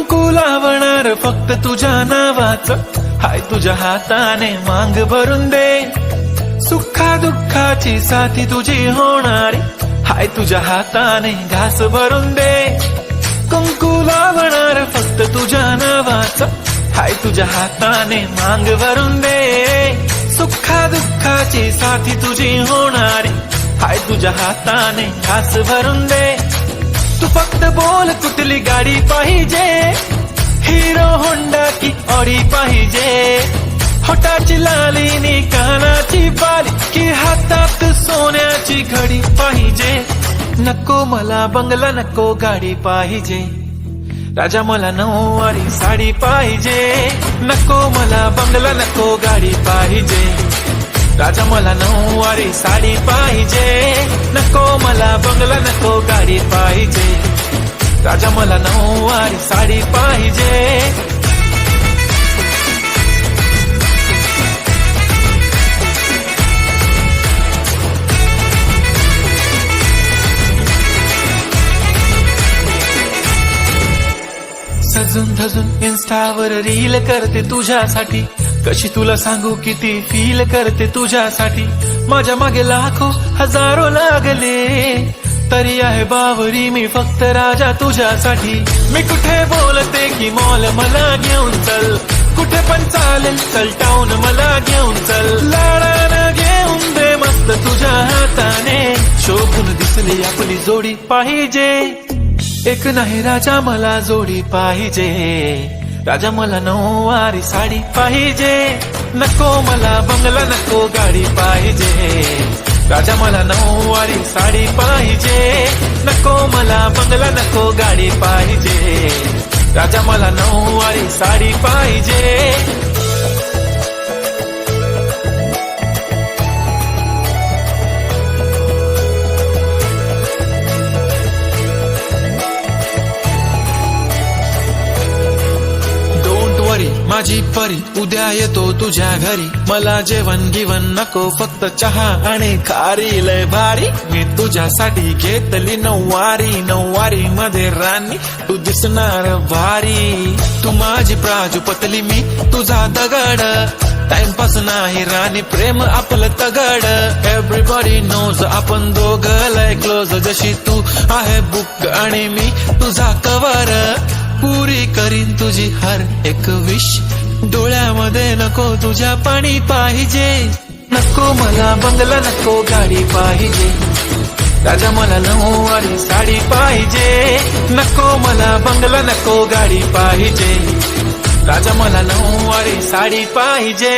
कुंकू लावणार फक्त तुझ्या नावाचं, हाय तुझ्या हाताने मांग भरून दे. सुखा दुःखाची साथी तुझी होणारी, हाय तुझ्या हाताने घास भरून दे. कुंकू लावणार फक्त तुझ्या नावाचं, हाय तुझ्या हाताने मांग भरून दे. सुखा दुःखाची साथी तुझी होणारी, हाय तुझ्या हाताने घास भरून दे. तू फक्त बोल कुठली गाडी पाहिजे, हिरो होंडा की ऑडी पाहिजे. होटाची लाली नी कानाची बाली, की हातात सोन्याची घडी पाहिजे. नको मला बंगला, नको गाडी पाहिजे. राजा मला नऊवारी साडी पाहिजे. नको मला बंगला, नको गाडी पाहिजे. राजा मला नऊवारी साडी पाहिजे. नको मला बंगला, नको गाडी पाहिजे. राजा मला नऊवारी साडी पाहिजे. सजून धजून इन्स्टावर रील करते तुझ्यासाठी, कशी तुला सांगू किती फील करते तुझ्यासाठी. माझ्या मागे लाखो हजारो लागले, तरी आहे बावरी मी फक्त राजा तुझ्यासाठी. मी कुठे बोलते की मॉल मला घेऊन चल, कुठे पण चालेल चल टाऊन मला घेऊन चल. लाडानं घेऊन दे मस्त तुझ्या हाताने, शोभून दिसली आपली जोडी पाहिजे. एक नाही राजा मला जोडी पाहिजे. राजा मला नऊवारी साडी पाहिजे. नको मला बंगला, नको गाडी पाहिजे. राजा मला नऊवारी साडी पाहिजे. नको मला बंगला, नको गाडी पाहिजे. राजा मला नऊवारी साडी पाहिजे. माझी परी उद्या येतो तुझ्या घरी, मला जेवण गिवण नको फक्त चहा आणि खारी. लय भारी मी तुझ्यासाठी घेतली नऊवारी, नऊवारी मध्ये राणी तू दिसणार भारी. तू माझी प्राजूपतली, मी तुझा दगड. टाइमपास नाही राणी, प्रेम आपलं तगड. एव्हरीबॉडी नोज आपण दोघं लय क्लोज, जशी तू आहे बुक आणि मी तुझा कवर. पुरी करीन तुझी हर एक विश, डोळ्यामध्ये नको तुझ्या पाणी पाहिजे. नको मला बंगला, नको गाडी पाहिजे. राजा मला नऊवारी साडी पाहिजे. नको मला बंगला, नको गाडी पाहिजे. राजा मला नऊवारी साडी पाहिजे.